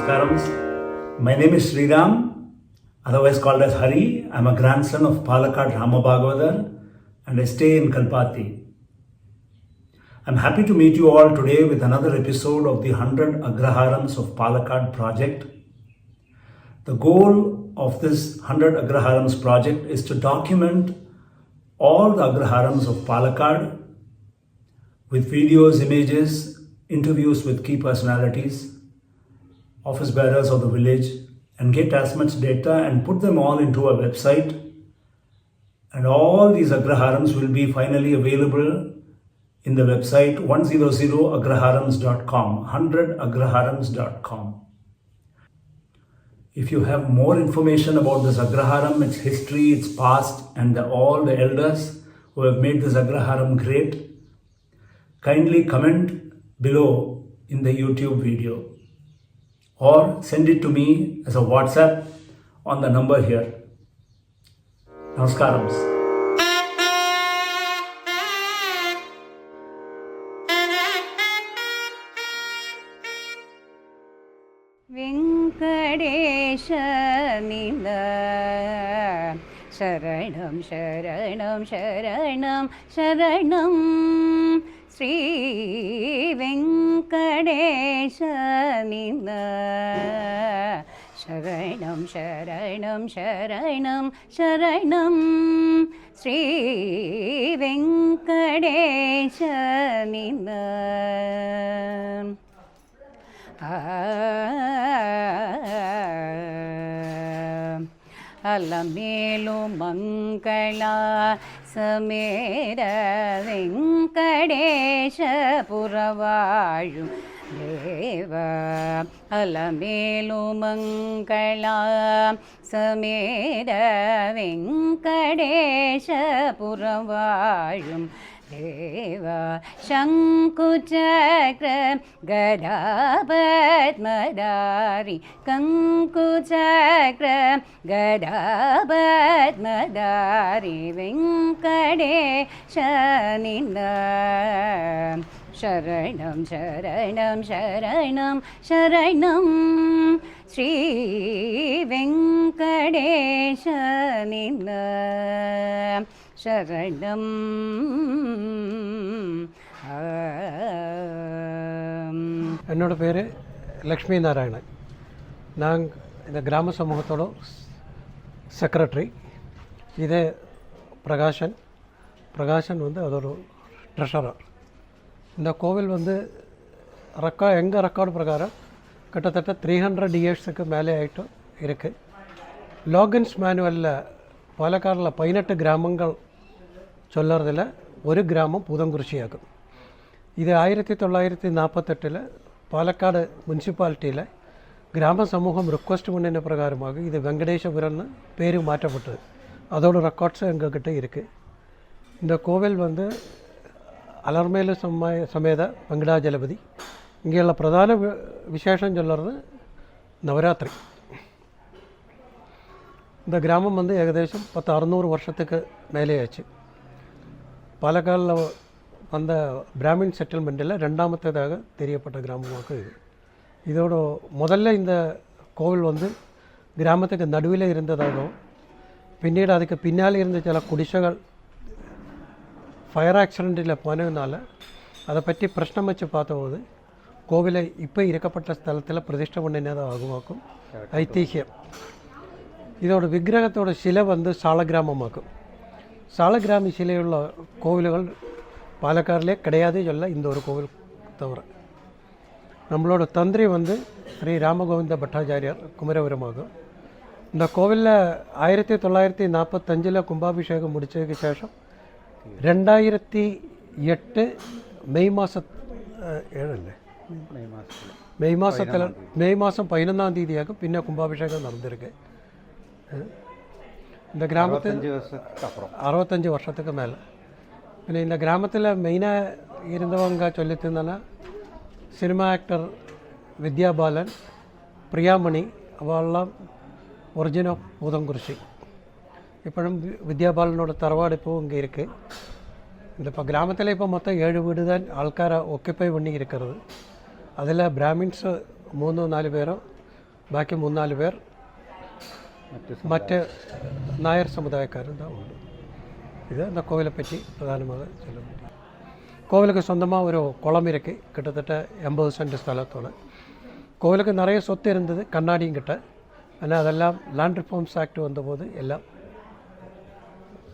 Namaskarams. My name is Sriram, otherwise called as Hari. I am a grandson of Palakkad Ramabhagavathar and I stay in Kalpati. I am happy to meet you all today with another episode of the 100 Agraharams of Palakkad project. The goal of this 100 Agraharams project is to document all the Agraharams of Palakkad with videos, images, interviews with key personalities, office bearers of the village, and get as much data and put them all into a website. And all these Agraharams will be finally available in the website 100agraharams.com, 100agraharams.com. If you have more information about this Agraharam, its history, its past, and all the elders who have made this Agraharam great, kindly comment below in the YouTube video or send it to me as a WhatsApp on the number here. Namaskarams. Venkadesh Nila Sharanam Sharanam Sharanam Sharanam Sri Venkadesh Nila Sharanam Sharanam Sharanam Sharanam Sri Venkadesh Nila Alamelu Mangala Samera Venkadesha Puravaju Deva Alamelu Mangala Samera Venkadesha Puravaju Deva Shankuchakra Gadabadmadari Kankuchakra Gadabadmadari Venkadesha Nila Sharanam Sharanam Sharanam Sharanam Sri Venkadesha Nila Sharanam. என்னோட பேர் லக்ஷ்மி நாராயணன். நான் இந்த கிராம சமூகத்தோட secretary. இது பிரகாஷன் அது ஒரு treasurer. இந்த கோவில் எங்கள் ரெக்கார்டு பிரகாரம் கிட்டத்தட்ட 300 இயர்ஸுக்கு மேலே ஆகிட்டு இருக்குது. லாகின்ஸ் மேனுவலில் പാലക്കാടിലെ 18 ഗ്രാമങ്ങൾ ചൊല്ലറതിൽ ഒരു ഗ്രാമം പൂതംകുറിശിയാകും. ഇത് 1948 പാലക്കാട് മുനിസിപ്പാലിറ്റിയിലെ ഗ്രാമസമൂഹം റിക്വസ്റ്റ് பண்ணின പ്രകാരமாக ഇത് വെങ്കടേശപുരം പേര് മാറ്റപ്പെട്ടது. அதோட ரெக்கார்ட்ஸ் எங்ககிட்ட இருக்குது. இந்த கோவில் அலர்மேலு சமேத வெங்கடாஜலபதி. இங்கேയുള്ള പ്രധാന விசேஷம் சொல்கிறது நவராத்திரி. இந்த கிராமம் ஏகദേശம் 600 வருஷத்துக்கு மேலே ஆச்சு. பாலக்காடில் வந்த பிராமின் செட்டில்மெண்ட்டில் ரெண்டாமத்ததாக தெரியப்பட்ட கிராமமாக இது. இதோட முதல்ல இந்த கோவில் கிராமத்துக்கு நடுவில் இருந்ததாகவும் பின்னீடு அதுக்கு பின்னால் இருந்த சில குடிசைகள் ஃபயர் ஆக்சிடெண்ட்டில் போனதுனால அதை பற்றி பிரச்சனை வச்சு பார்த்தபோது கோவிலை இப்போ இருக்கப்பட்ட ஸ்தலத்தில் பிரதிஷ்டை பண்ணினதாகுமாக்கும் ஐதீகம். இதோட விக்கிரகத்தோட சிலை சாலகிராமமாக்கும். சாலகிராமி சிலையுள்ள கோவில்கள் பாலக்காடிலே கிடையாதே சொல்ல இந்த ஒரு கோவில் தவிர. நம்மளோட தந்திரி ஸ்ரீ ராமகோவிந்த பட்டாச்சாரியார் குமரபுரமாகும். இந்த கோவிலில் 1945 கும்பாபிஷேகம் முடித்ததுக்கு சேஷம் 2008 மெய் மாதம் 11ஆம் தேதியாக பின்ன கும்பாபிஷேகம் நடந்திருக்கு. இந்த கிராமத்தில் 65 வருஷத்துக்கு மேலே. പിന്നെ இந்த கிராமத்தில் மெயினாக இருந்தவங்க சொல்லித்தந்தனா சினிமா ஆக்டர் வித்யா பாலன், பிரியாமணி அவெல்லாம் ஒரிஜின் ஆஃப் பூதங்குறிச்சி. இப்போழும் வித்யா பாலனோட தரவாடு இப்போது இங்கே இருக்குது. இந்த இப்போ கிராமத்தில் இப்போ மொத்தம் 7 வீடு தான் ஆൾക്കാരെ ஒக்கிப்பை பண்ணி இருக்கிறது. அதில் பிராமின்ஸ் 3-4 பேரும் ബാക്കി 3-4 പേർ മറ്റ് നായർ സമുദായക്കാരും ഉണ്ട്. ഇത് இந்த கோவிலை பற்றி பிரதானமாக சொல்ல முடியும். கோவிலுக்கு சொந்தமாக ஒரு குளம் இருக்குது, கிட்டத்தட்ட 80 சென்ட் ஸ்தலத்தோட. கோவிலுக்கு நிறைய சொத்து இருந்தது, கண்ணாடியும் கிட்ட. ஆனால் அதெல்லாம் லேண்ட் ரிஃபார்ம்ஸ் ஆக்ட் வந்தபோது எல்லாம்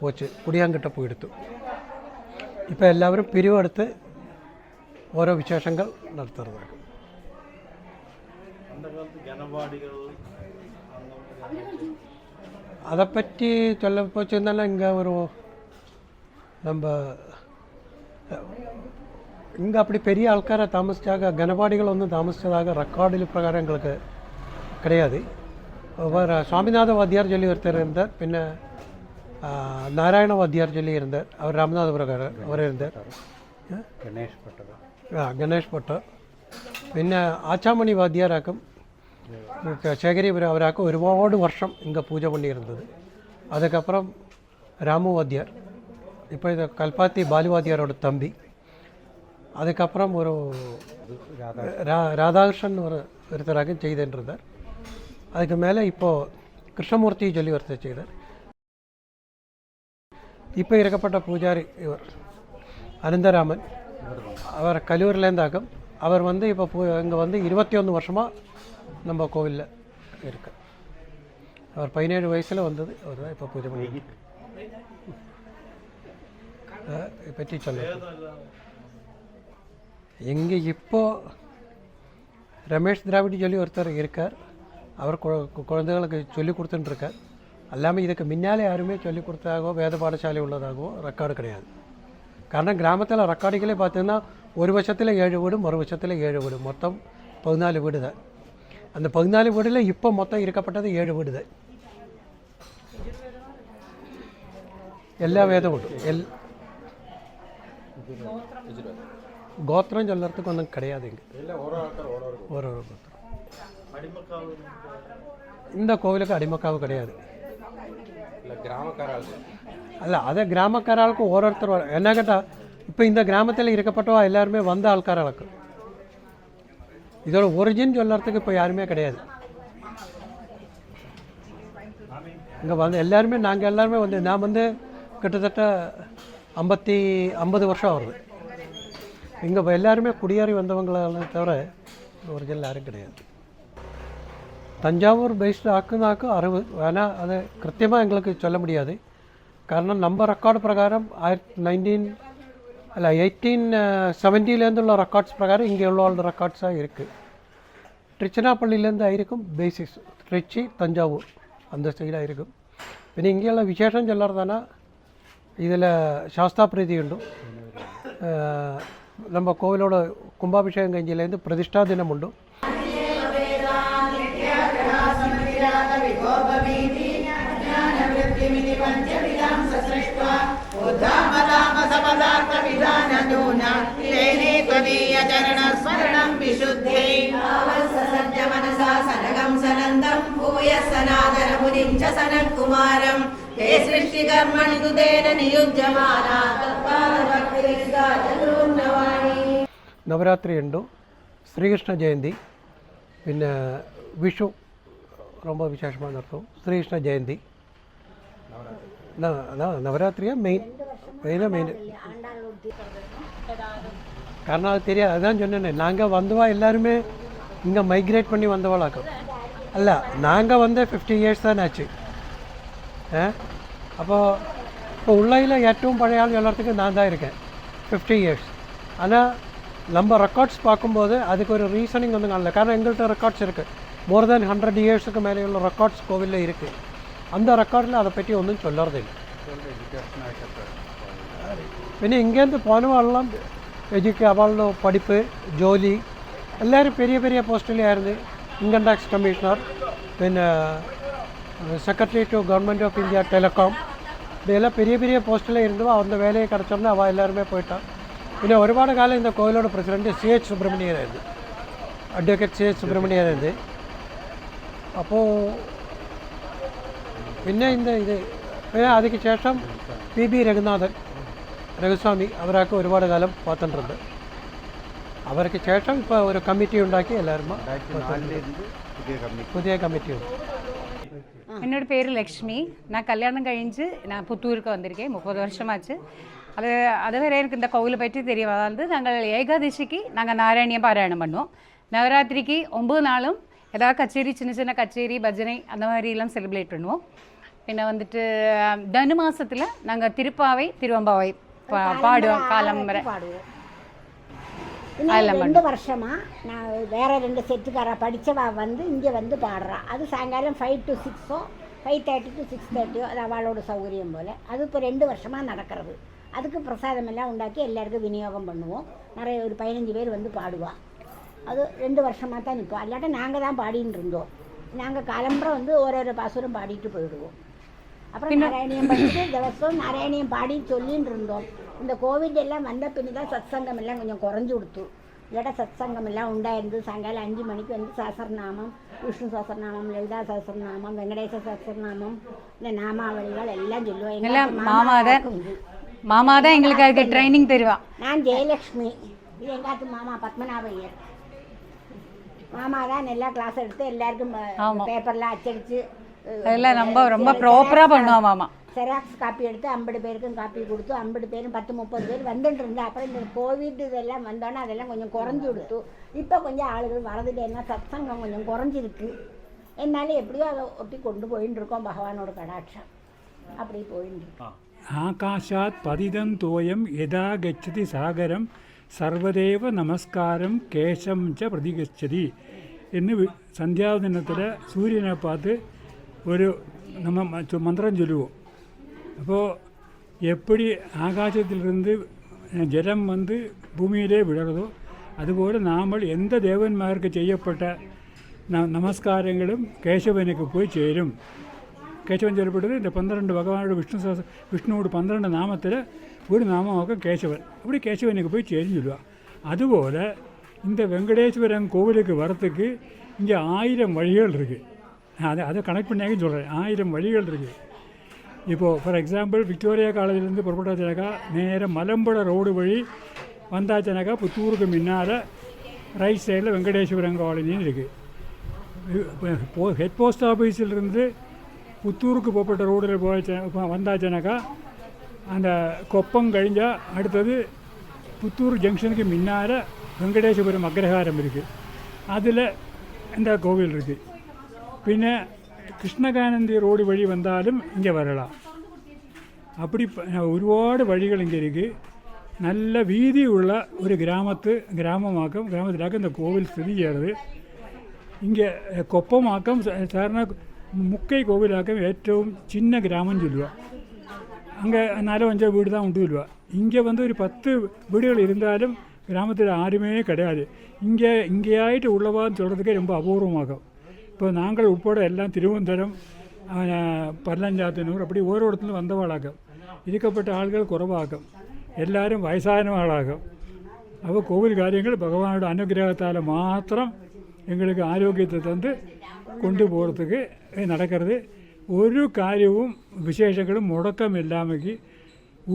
போச்சு, കുടിയാൻകിട്ട പോയെടുത്തു. ഇപ്പോൾ എല്ലാവരും പിരിവെടുത്ത് ഓരോ വിശേഷങ്ങൾ നടത്തുന്നതാണ്. அதைப்பற்றி சொல்ல போச்சுருந்தாலும் இங்கே நம்ம இங்கே அப்படி பெரிய ஆൾക്കാരെ താമസിച്ചാக கனபாடிகளொന്നും தாமசித்ததாக ரெக்கார்டில் பிரகாரம் எங்களுக்கு கிடையாது. சுவாமிநாத வாத்தியார் சொல்லி ஒருத்தர் இருந்தார், பின்ன நாராயண வாத்தியார் சொல்லி இருந்தார், அவர் ராமநாதபுரம் அவர் இருந்தார். கணேஷ் பட்டர் പിന്നെ ആച്ചാമണി വാദ്യാരാക്കും ശേഖരിപുരം അവരാക്കും ഒരുപാട് വർഷം ഇங்கே പൂജ பண்ணியிருந்தது. அதுக்கப்புறம் ராமு வாத்தியார், இப்போ இது கல்பாத்தி பாலுவாத்தியாரோட தம்பி. அதுக்கப்புறம் ஒரு ராதாகிருஷ்ணன் ஒருத்தராக செய்துருந்தார். அதுக்கு மேலே இப்போது கிருஷ்ணமூர்த்தி சொல்லி ஒருத்தர் செய்தார். இப்போ இருக்கப்பட்ட பூஜாரி இவர் அனந்தராமன், அவர் கல்லூரிலேருந்தாக்கும். அவர் இப்போ இங்கே 21 வருஷமாக நம்ம கோவிலில் இருக்கு. அவர் 17 வயசில் வந்தது, அவர் தான் இப்போ பூஜை பண்ணி பற்றி சொல்ல. எங்கே இப்போது ரமேஷ் திராவிடி சொல்லி ஒருத்தர் இருக்கார், அவர் குழந்தைகளுக்கு சொல்லி கொடுத்துட்டுருக்கார். எல்லாமே இதுக்கு முன்னாலே யாருமே சொல்லிக் கொடுத்தாகவோ வேத பாடசாலை உள்ளதாகவோ ரெக்கார்டு கிடையாது. കാരണം கிராமத்தில் ரெக்கார்டுகளே பார்த்தீங்கன்னா ஒரு வருஷத்தில் 7 வீடு, மறு வருஷத்தில் 7 வீடு, மொத்தம் 14 வீடு தான். அந்த 14 வீடில் இப்போ மொத்தம் இருக்கப்பட்டது 7 வீடு தான். எல்லா வேதம் உண்டு. கோத்திரம் சொல்லறதுக்கு ஒன்றும் கிடையாது இங்கே. ஒரு கோத்திரம். இந்த கோவிலுக்கு அடிமக்காவு கிடையாது. அல்ல, அதை கிராமக்காரர்களுக்கு ஒருத்தர் என்ன கேட்டால், இப்போ இந்த கிராமத்தில் இருக்கப்பட்டவா எல்லாருமே வந்த ஆள்காரர்களுக்கு இதோட ஒரிஜின் சொல்லறதுக்கு இப்போ யாருமே கிடையாது. இங்கே எல்லாருமே நாங்கள் எல்லாருமே நான் கிட்டத்தட்ட 50 வருஷம் வருது. இங்கே எல்லாருமே குடியேறி வந்தவங்களால தவிர ஒரிஜினல் யாரும் கிடையாது. தஞ்சாவூர் பேஸ்டு ஆக்குனாக்கு அறிவு வேணால் அதை கிருத்தியமாக எங்களுக்கு சொல்ல முடியாது. കാരണം நம்ம ரெக்கார்டு பிரகாரம் 1870லேருந்துள்ள ரெக்கார்ட்ஸ் பிரகாரம் இங்கே உள்ள ரெக்கார்ட்ஸாக இருக்குது. திருச்சினாப்பள்ளியிலேருந்து ஆயிருக்கும் பேசிஸ், திருச்சி தஞ்சாவூர் அந்த சைடாக இருக்கும். പിന്നെ ഇങ്ങനെയുള്ള വിശേഷം ചൊല്ലറതാണ്. ഇതിൽ ശാസ്താപ്രീതി ഉണ്ട്. நம்ம கோவிலோட கும்பாபிஷேகம் கஞ்சிலேருந்து பிரதிஷ்டா தினமுண்டு. நவராத்திரி உண்டு, ஸ்ரீகிருஷ்ண ஜெயந்தி, പിന്നെ விஷு ரொம்ப விசேஷமாக நடத்தும். ஸ்ரீகிருஷ்ண ஜெயந்தி நவராத்திரியாக மெயினாக மெயின். காரணம் அது தெரியாது, அதுதான் சொன்னேன். நாங்கள் வந்தவா எல்லாருமே இங்கே மைக்ரேட் பண்ணி வந்தவாளாக்கும். அல்ல, நாங்கள் 50 இயர்ஸ் தான் ஆச்சு. இப்போ உள்ளையில் ഏറ്റവും பழைய ஆள் எல்லாத்துக்கும் நான் தான் இருக்கேன், 50 இயர்ஸ். ஆனால் நம்ம ரெக்கார்ட்ஸ் பார்க்கும்போது அதுக்கு ஒரு ரீசனிங் ஒன்றும் காணல. காரணம் எங்கள்கிட்ட ரெக்கார்ட்ஸ் இருக்குது, மோர் தேன் 100 இயர்ஸுக்கு மேலே உள்ள ரெக்கார்ட்ஸ் கோவிலில் இருக்குது. அந்த ரெக்கார்டில் அதை பற்றி ஒன்றும் சொல்லறதில்லை. പിന്നെ ഇങ്ങേന്ന് പോനവാളെല്ലാം അവളുടെ പഠിപ്പ്, ജോലി എല്ലാവരും பெரிய பெரிய போஸ்ட்லேயாയിരുന്നു. இன்கம் டேக்ஸ் கமிஷனர், പിന്നെ secretary to government of India telecom, இதெல்லாம் பெரிய பெரிய போஸ்ட்டில் இருந்தவோ அந்த வேலையை கிடச்சோம்னா அவள் எல்லாருமே போயிட்டான். പിന്നെ ഒരുപാട് കാലം இந்த கோயிலோட பிரசிடென்ட் CH சுப்பிரமணியராയിരുന്നു, അഡ്വക്കേറ്റ് CH സുബ്രഹ്മണ്യരായിരുന്നു. അപ്പോൾ പിന്നെ പിന്നെ അതിന് ശേഷം PB രഘുനാഥൻ രഘുസ്വാമി അവരൊക്കെ ഒരുപാട് കാലം பார்த்துட்டு. അവർക്ക് ശേഷം ഇപ്പോൾ ഒരു കമ്മിറ്റി ഉണ്ടാക്കി എല്ലാവരും പുതിയ കമ്മിറ്റി ഉണ്ട്. என்னோட பேர் லக்ஷ்மி. நான் கல்யாணம் கழிஞ்சு நான் புத்தூருக்கு வந்திருக்கேன். 30 வருஷமாச்சு. அதுவரை எனக்கு இந்த கோவிலை பற்றி தெரியும். அதாவது நாங்கள் ஏகாதசிக்கு நாங்கள் நாராயணியம் பாராயணம் பண்ணுவோம். நவராத்திரிக்கு 9 நாளும் ஏதாவது கச்சேரி, சின்ன சின்ன கச்சேரி, பஜனை அந்த மாதிரிலாம் செலிப்ரேட் பண்ணுவோம். பின்ன வந்துட்டு தனு மாதத்தில் நாங்கள் திருப்பாவை, திருவம்பாவை பாடுவோம். காலம் வரை இன்னும் 2 வருஷமாக நான் வேறு 2 செட்டுக்கார படித்தவா வந்து இங்கே வந்து பாடுறா. அது சாயங்காலம் 5 to 6 5:30 to 6:30 அது அவளோட சௌகரியம் போல். அது இப்போ 2 வருஷமாக நடக்கிறது. அதுக்கு பிரசாதம் எல்லாம் உண்டாக்கி எல்லாருக்கும் விநியோகம் பண்ணுவோம். நிறைய ஒரு 15 பேர் வந்து பாடுவாள். அது 2 வருஷமாக தான் நிற்போம். இல்லாட்டா நாங்கள் தான் பாடின்னு இருந்தோம். நாங்கள் காலம்புறம் வந்து ஒரு பாசுரம் பாடிட்டு போயிடுவோம். அப்புறம் நாராயணியம் படிச்சுட்டு திவசம் நாராயணியம் பாடி சொல்லின்னு இருந்தோம். இந்த கோவிட் எல்லாம் வந்த பின்னு தான் சத்சங்கம் எல்லாம் கொஞ்சம் குறைஞ்சி கொடுத்து. இல்லாட்டா சத்சங்கம் எல்லாம் உண்டாயிருந்து சாயங்காலம் 5 மணிக்கு வந்து சஹஸ்ரநாமம், விஷ்ணு சஹஸ்ரநாமம், லலிதா சஹஸ்ரநாமம், வெங்கடேச சஹஸ்ரநாமம், இந்த நாமாவளிகள் எல்லாம் சொல்லுவோம். எல்லாம் மாமா தான் எங்களுக்கு அதுக்கு ட்ரைனிங் தருவா. நான் ஜெயலக்ஷ்மி, இது எங்காத்து மாமா பத்மநாபையர். மாமா தான் எல்லா கிளாஸ் எடுத்து எல்லாருக்கும் பேப்பர்லாம் அச்சடித்து அதெல்லாம் ரொம்ப ப்ராப்பராக பண்ணுவோம் மாமா. செராக்ஸ் காப்பி எடுத்து 50 பேருக்கும் காப்பி கொடுத்து 50 பேரும் 10-30 பேர் வந்துட்டு இருந்தா. அப்புறம் இந்த கோவிட் இதெல்லாம் வந்தோன்னே அதெல்லாம் கொஞ்சம் குறைஞ்சி கொடுத்து இப்போ கொஞ்சம் ஆளுகள் வரதுட்டு என்ன சத்சங்கம் கொஞ்சம் குறைஞ்சிருக்கு. என்னாலும் எப்படியோ அதை ஒட்டி கொண்டு போயின்னு இருக்கோம். பகவானோட கடாட்சம் அப்படி போயின்னு இருக்கோம். ஆகாஷாத் பதிதம் தோயம் யதா கச்சதி சாகரம் சர்வதேவ நமஸ்காரம் கேசம் ச பிரதிகச்சதி എന്ന് സന്ധ്യാവദനത്തിൽ സൂര്യനെ பார்த்து ஒரு நம்ம மந்திரம் சொல்லுவோம். அப்போது எப்படி ஆகாசத்திலிருந்து ஜலம் வந்து பூமியிலே விழறதோ അതുപോലെ നമ്മൾ എന്ത് ദേവന്മാർക്ക് ചെയ്യപ്പെട്ട നമസ്കാരങ്ങളും കേശവനക്ക് പോയി ചേരും. കേശവൻ ചൊല്ലപ്പെട്ടത് இந்த 12 ഭഗവാനോട് വിഷ്ണുவோട് 12 നാമത്തിൽ ഒരു നാമമാക്കും കേശവൻ. அப்படி கேசவனுக்கு போய் சேரும் சொல்லுவா. அதுபோல் இந்த வெங்கடேஸ்வரன் கோவிலுக்கு வரத்துக்கு இங்கே 1000 வழிகள் இருக்குது. அதை கனெக்ட் பண்ணியாக்கி சொல்கிறேன். 1000 வழிகள் இருக்குது. இப்போது ஃபார் எக்ஸாம்பிள் விக்டோரியா காலேஜிலேருந்து புறப்பட்டாச்சுனாக்கா நேராக மலம்புழ ரோடு வழி வந்தாச்சுனாக்கா புத்தூருக்கு முன்னால் ரைட் சைடில் வெங்கடேஸ்வரன் காலனின்னு இருக்குது. ஹெட் போஸ்ட் ஆஃபீஸிலிருந்து புத்தூருக்கு போகப்பட்ட ரோடில் வந்தாச்சுனாக்கா அந்த கொப்பம் கழிஞ்சால் அடுத்தது புத்தூர் ஜங்ஷனுக்கு முன்னால் வெங்கடேஸ்வரம் அக்ரஹாரம் இருக்குது. அதில் இந்த கோவில் இருக்குது. പിന്നെ കൃഷ്ണകാനന്ദി റോഡ് വഴി വന്നാലും ഇங்கே வரலாம். அப்படி ഒരുപാട് വഴികൾ இங்கே இருக்குது. நல்ல வீதியுள்ள ஒரு கிராமத்திலாக்க இந்த கோவில் സ്ഥിതി ചെയ്യുന്നത്. இங்கே കൊപ്പമാക്കം സാധാരണ മുക്കൈ கோவிலாக்கம் ഏറ്റവും சின்ன கிராமம் சொல்லுவா. அங்கே 4-5 வீடு தான் உண்டு சொல்லுவா. இங்கே வந்து ஒரு 10 வீடுகள் இருந்தாலும் கிராமத்தில் யாருமே கிடையாது. இங்கேயாயிட்டு உள்ளவான்னு சொல்கிறதுக்கே ரொம்ப அபூர்வமாகும். இப்போ நாங்கள் உட்பட எல்லாம் திருவனந்தபுரம், பல்லஞ்சாத்தனூர் அப்படி ஓரோ இடத்துல வந்தவாளாகும். இருக்கப்பட்ட ஆள்கள் குறைவாகும். எல்லாரும் வயசான ஆளாகும். അപ്പോൾ கோவில் காரியங்கள் பகவானோட அனுகிரகத்தால் மாத்திரம் எங்களுக்கு ஆரோக்கியத்தை தந்து கொண்டு போகிறதுக்கு நடக்கிறது. ஒரு காரியமும் விசேஷங்களும் முடக்கம் இல்லாமல்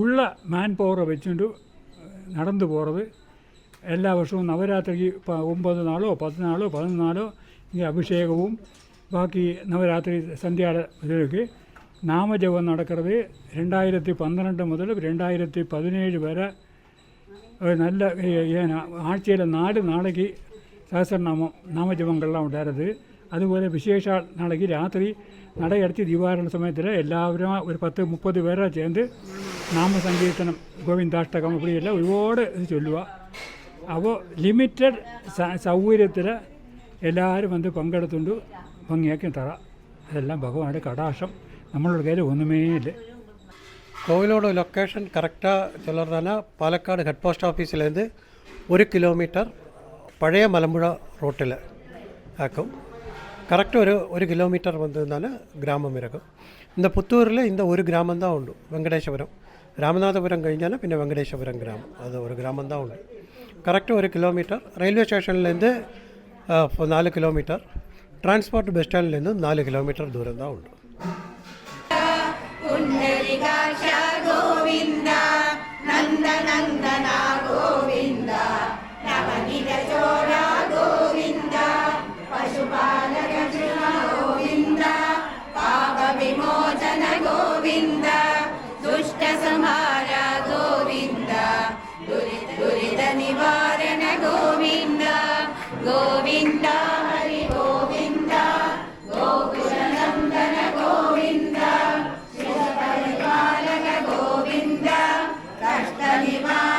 உள்ள மேன் பவரை வச்சுட்டு நடந்து போகிறது. എല്ലാ വർഷവും നവരാത്രിക്ക് 9 നാളോ 10 നാളോ 11 നാളോ ഇങ്ങനെ അഭിഷേകവും ബാക്കി നവരാത്രി സന്ധ്യയിലേക്ക് നാമജപം നടക്കുന്നത്. 2012 മുതൽ 2017 വരെ നല്ല ആഴ്ചയിൽ 4 നാளைக்கு സഹസ്രനാമം നാമജപങ്ങളെല്ലാം ഉണ്ടായിരുന്നത്. അതുപോലെ വിശേഷ നാளைக்கு രാത്രി നടയടച്ച് ദീപാരാധന സമയത്തിൽ എല്ലാവരും ഒരു 10-30 പേരെ ചേർന്ന് നാമസങ്കീർത്തനം, ഗോവിന്ദാഷ്ടകം ഇവിടെയെല്ലാം ഒരുപാട് ഇത് ചൊല്ലുക. അപ്പോൾ ലിമിറ്റഡ് സൗകര്യത്തിൽ എല്ലാവരും വന്ന് പങ്കെടുത്തുകൊണ്ട് ഭംഗിയാക്കി തരാം. അതെല്ലാം ഭഗവാനുടെ കടാക്ഷം. നമ്മളുടെ കയ്യിൽ ഒന്നുമേ ഇല്ല. கோவிலோட லொக்கேஷன் கரெக்டாக சொல்கிறதானா பாலக்காடு ஹெட் போஸ்ட் ஆஃபீஸ்லேருந்து 1 கிலோமீட்டர் பழைய மலம்புழா ரோட்டில் ஆக்கும். கரெக்டாக ஒரு கிலோமீட்டர் வந்ததுனால கிராமம் இருக்கும். இந்த புத்தூரில் இந்த ஒரு கிராமம் தான் உண்டு, வெங்கடேஸ்வரம். ராமநாதபுரம் കഴിഞ്ഞാൽ പിന്നെ വെങ്കടേശ്വരം ഗ്രാമം, അത് ഒരു ഗ്രാമം தான் உண்டு. கரெக்டாக 1 கிலோமீட்டர். ரயில்வே ஸ்டேஷன்லேருந்து 4 கிலோமீட்டர். டிரான்ஸ்போர்ட் பஸ் ஸ்டாண்ட்லேருந்து 4 கிலோமீட்டர் தூரம் தான் உண்டு. கோவிந்த நந்தநந்தனா கோவிந்த நவநீத निवारण गोविन्द गोविन्द हरि गोविन्द गोकुलनन्दन गोविन्द शिवपरिपालक गोविन्द कष्टनिवारण